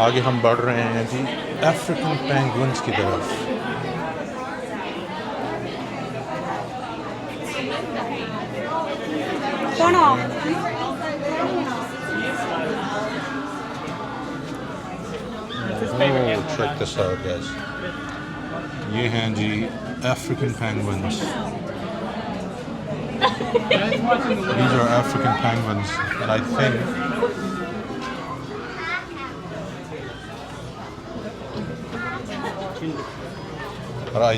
आगे हम बढ़ रहे हैं जी अफ्रीकन पेंगुइन्स की तरफ। Check this out, guys. ये हैं जी African penguins. These are African penguins, and I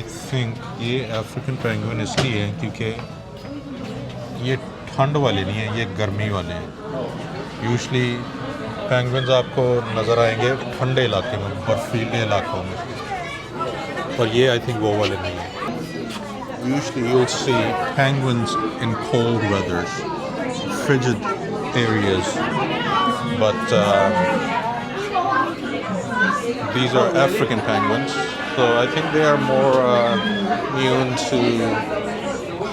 think ये African penguin इसलिए हैं क्योंकि ये ठंड वाले नहीं हैं, ये गर्मी वाले हैं। यूजुअली पेंगुइन्स आपको नज़र आएंगे ठंडे इलाके में, बर्फीले इलाकों में, और ये आई थिंक वो वाले नहीं हैं। Usually you'll see penguins in cold weathers, frigid areas, but these are African penguins, so I think they are more immune to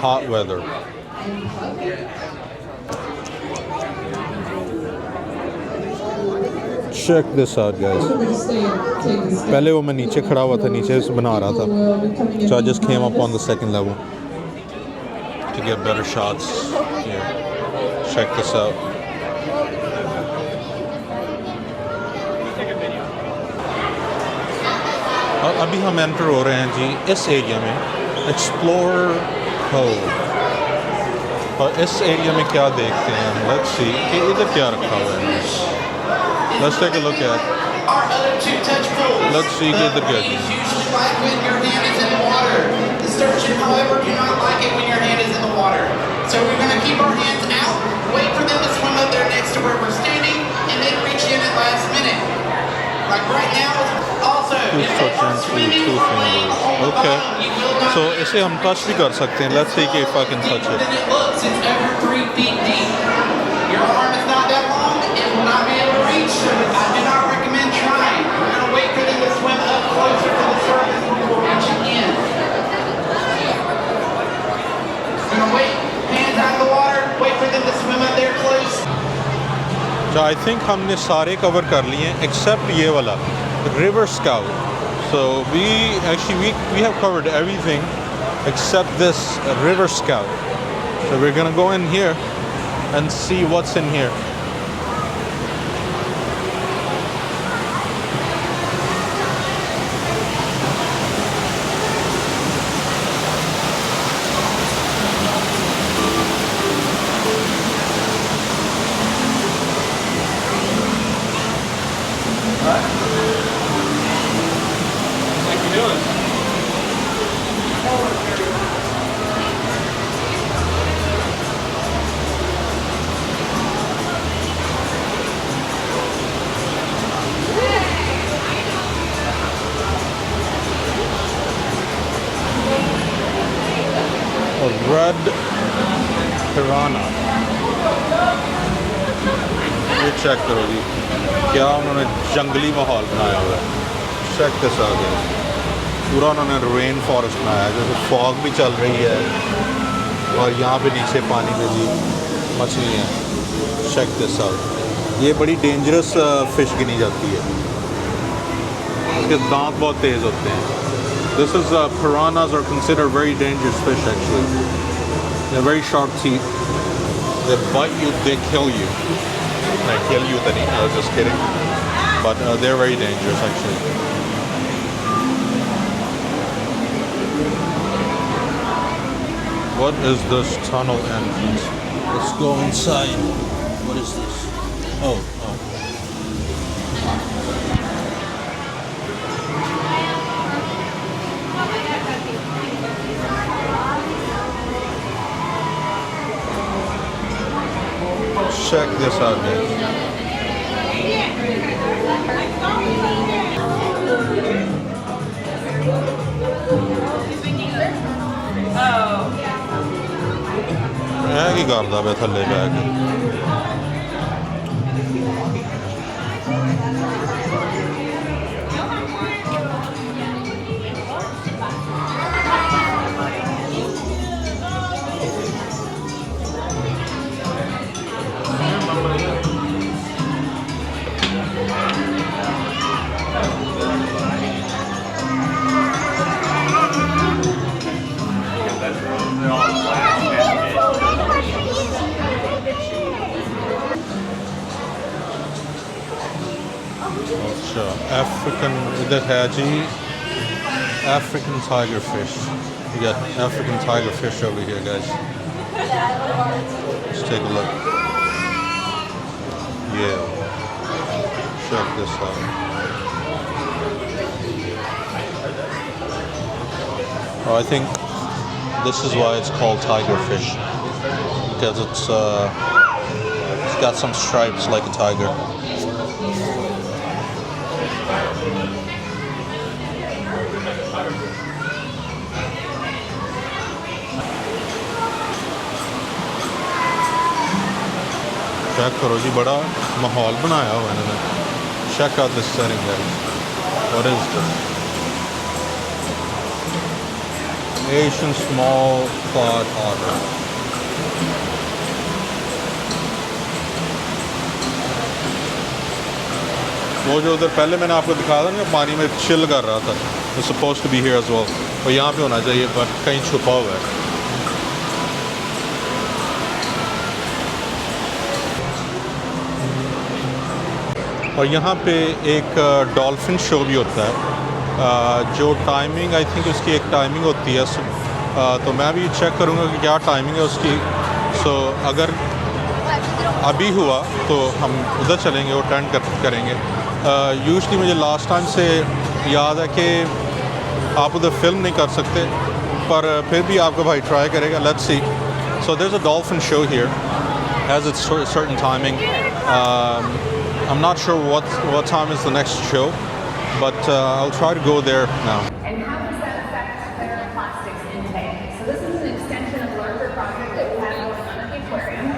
hot weather. Check this out, guys. पहले वो मैं नीचे खड़ा हुआ था, नीचे से बना रहा था, so I just came up on the second level to get better shots. Yeah. Check this out. और अभी हम एंटर हो रहे हैं जी इस एरिया में, एक्सप्लोर कोव। और इस एरिया में क्या देखते हैं हम, लेट्स सी कि इधर क्या रखा हुआ है। Let's take a look at. Our other two touch pools. Let's see, get the good. Usually like when your hand is in the water. The sturgeon, however, do not like it when your hand is in the water. So we're going to keep our hands out, wait for them to swim up there next to where we're standing, and then reach in at last minute. Like right now, also, if they are swimming or laying on the bottom, you will not. So इसे हम touch भी कर सकते हैं. Let's see if I can touch it. Than it looks, it's over 3 feet deep. Your arm is not that long, it will not be able to reach. I do not recommend trying. We're going to wait for them to swim up closer to the surface before reaching in. We're going to wait, hands out of the water, wait for them to swim up there close. So I think हमने सारे cover कर लिए हैं except ये वाला, the river scout. So we have covered everything except this river scout. So we're gonna go in here and see what's in here. Red piranha. ये check करो जी, क्या उन्होंने जंगली माहौल बनाया हुआ है। चेक दिस आउट, पूरा उन्होंने रेन फॉरेस्ट बनाया है, जैसे फॉग भी चल रही है और यहाँ पे नीचे पानी में भी मछली हैं। चेक दिस आउट, ये बड़ी डेंजरस फिश गिनी जाती है, इसके दांत बहुत तेज़ होते हैं। This is piranhas are considered very dangerous fish actually. They're very sharp teeth. They bite you, they kill you. They kill you, then I was just kidding. But they're very dangerous actually. What is this tunnel entrance? Let's go inside. What is this? Oh. Check this out, guys. ਇਹ ਕੀ ਕਰਦਾ ਪਿਆ ਥੱਲੇ ਬੈ ਕੇ? अच्छा African इधर है जी African tiger fish. You got African tiger fish over here, guys. Let's take a look. Yeah. Check this out. Oh, I think this is why it's called tiger fish, because it's got some stripes like a tiger. Check करो जी बड़ा माहौल बनाया हुआ है इन्होंने. Check out this setting, guys. What is this? Asian small clawed otter. वो जो उधर पहले मैंने आपको दिखाया था ना पानी में चिल कर रहा था. It's supposed to be here as well. और यहाँ पे होना चाहिए पर कहीं छुपा हुआ है. और यहाँ पे एक डॉल्फिन शो भी होता है जो टाइमिंग आई थिंक उसकी एक टाइमिंग होती है. तो मैं भी चेक करूँगा कि क्या टाइमिंग है उसकी. सो अगर अभी हुआ तो हम उधर चलेंगे और अटेंड करेंगे. यूजुअली मुझे लास्ट टाइम से याद है कि आप उधर फिल्म नहीं कर सकते पर फिर भी आपका भाई ट्राई करेगा. Let's see. So there is a dolphin show here has its certain timing. I'm not sure what time is the next show, but I'll try to go there now. And how does that affect their plastics intake? So this is an extension of a larger project that we have going on at the aquarium.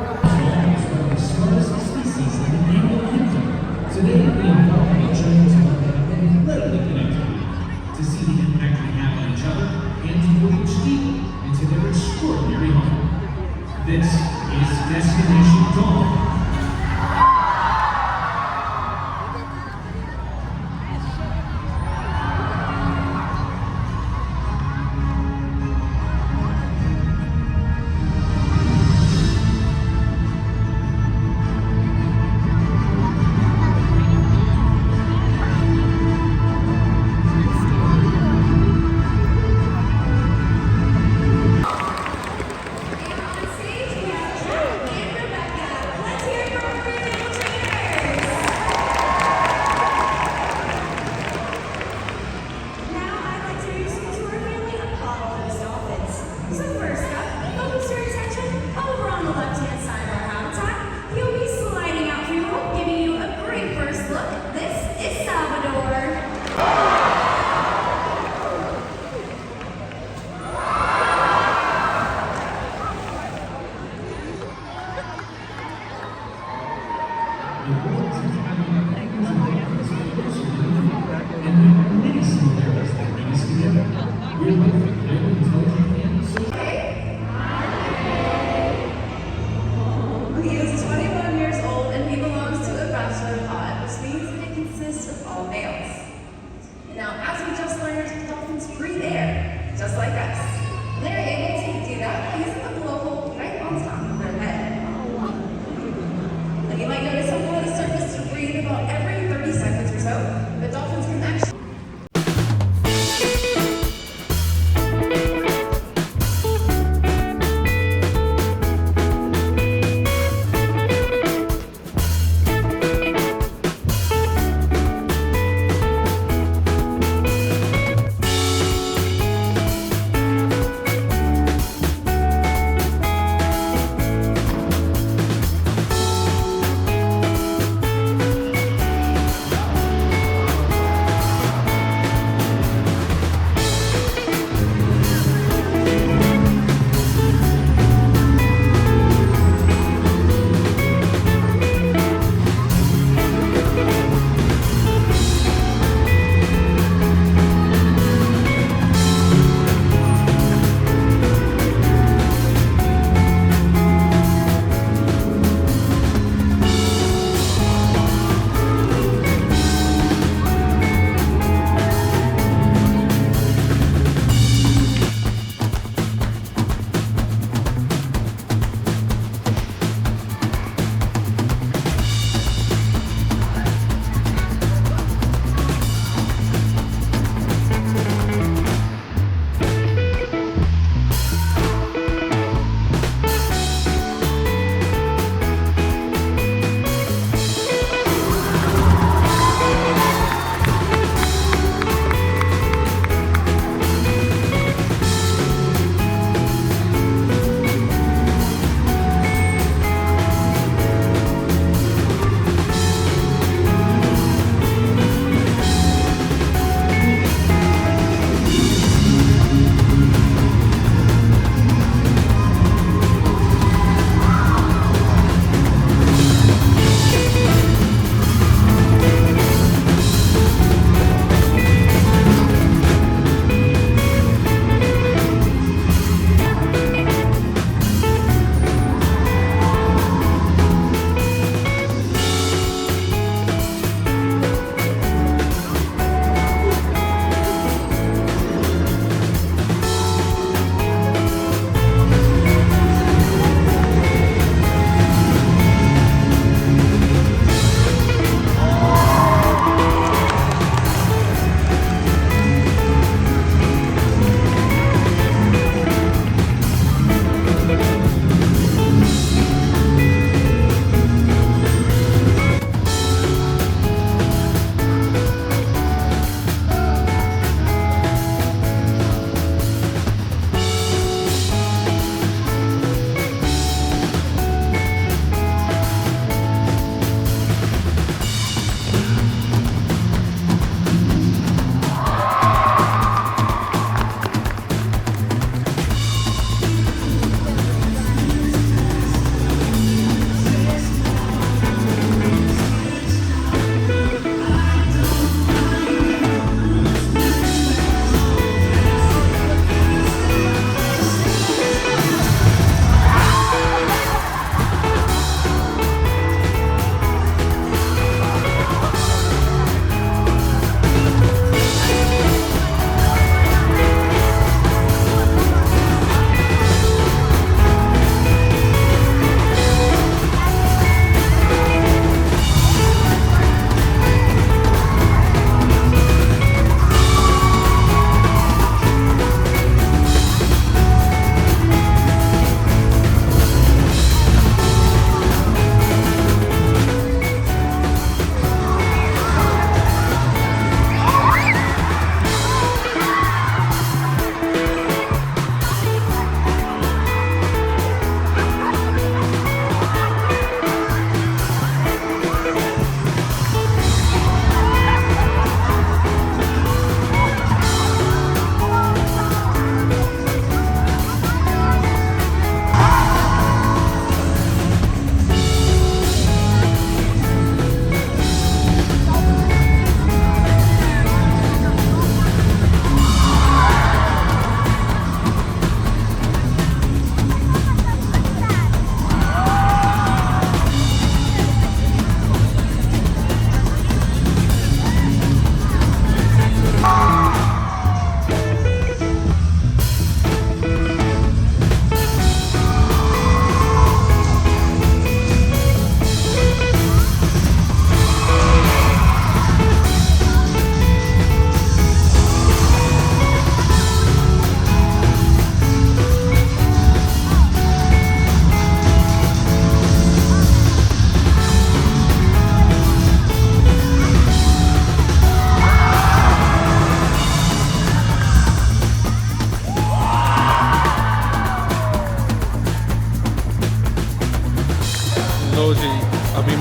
Dolphins are the smallest species in the animal kingdom. Today, we embark on a journey to look at them incredibly connected, to see the impact they have on each other, and to voyage deeper into their extraordinary home. This is Destination Dolphin.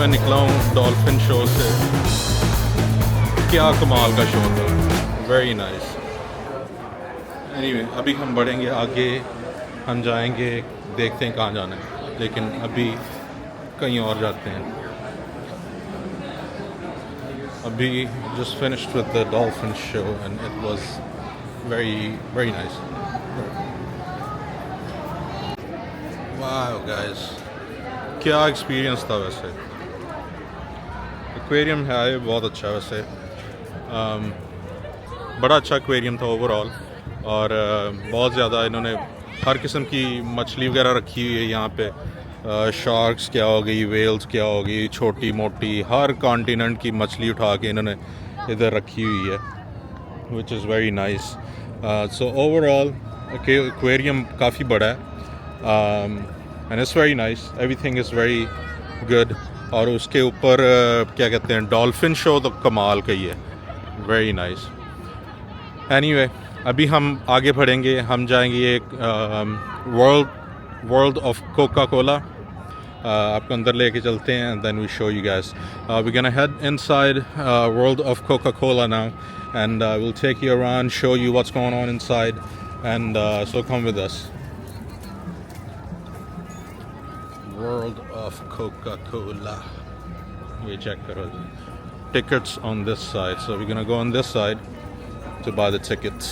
मैं निकला हूँ dolphin show से। क्या कमाल का show था, very nice. Anyway अभी हम बढ़ेंगे आगे, हम जाएंगे, देखते हैं कहाँ जाना है, लेकिन अभी कहीं और जाते हैं। अभी just finished with the dolphin show and it was very nice. Wow guys, क्या एक्सपीरियंस था वैसे। एक्वेरियम है बहुत अच्छा वैसे, बड़ा अच्छा एक्वेरियम था ओवरऑल, और बहुत ज़्यादा इन्होंने हर किस्म की मछली वगैरह रखी हुई है यहाँ पे। शार्क्स क्या हो गई, वेल्स क्या हो गई, छोटी मोटी हर कॉन्टिनेंट की मछली उठा के इन्होंने इधर रखी हुई है, which is very nice. So overall aquarium काफ़ी बड़ा है, and it's very nice, everything is very good. और उसके ऊपर क्या कहते हैं, डॉल्फिन शो तो कमाल का ही है, वेरी नाइस। एनीवे अभी हम आगे बढ़ेंगे, हम जाएंगे एक वर्ल्ड ऑफ कोका कोला, आपको अंदर लेके चलते हैं, and then we show you guys. We're gonna head inside world of Coca-Cola now, and we'll take you around, show you what's going on inside, and so come with us. World of Coca-Cola. We check the tickets on this side, so we're gonna go on this side to buy the tickets.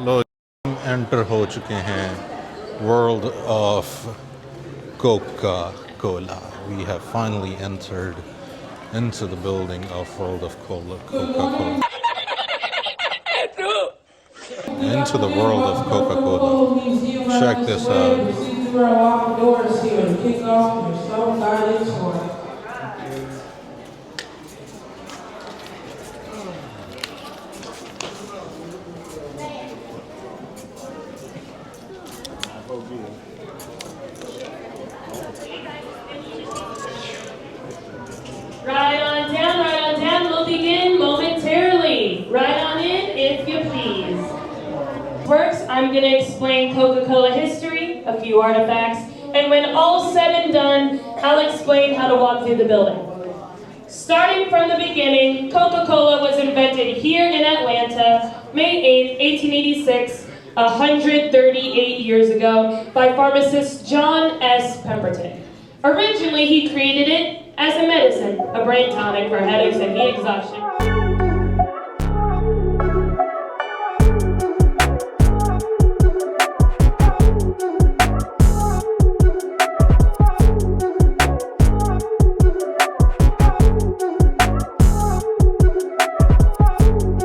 लो enter हो चुके हैं world of Coca Cola. We have finally entered into the building of world of Coca-Cola. Into the world of Coca-Cola. Check this out. Right on down, we'll begin momentarily. Right on in, if you please. First, I'm going to explain Coca-Cola history, a few artifacts, and when all's said and done, I'll explain how to walk through the building. Starting from the beginning, Coca-Cola was invented here in Atlanta, May 8, 1886, 138 years ago, by pharmacist John S. Pemberton. Originally, he created it as a medicine, a brain tonic for headaches and heat exhaustion.